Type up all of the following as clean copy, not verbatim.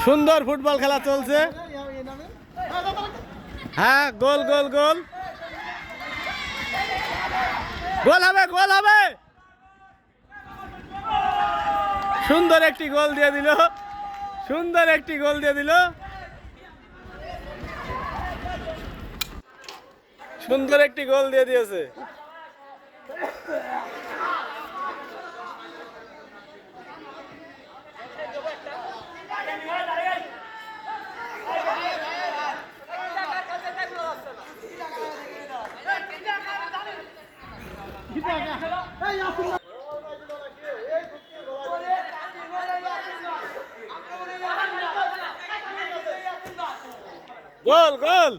সুন্দর ফুটবল খেলা চলছে। হ্যাঁ, গোল গোল গোল গোল হবে, গোল হবে। সুন্দর একটি গোল দিয়ে দিল, সুন্দর একটি গোল দিয়ে দিল, সুন্দর একটি গোল দিয়ে দিয়েছে। গোল গোল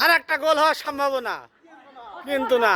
আর একটা গোল হওয়ার সম্ভাবনা, কিন্তু না।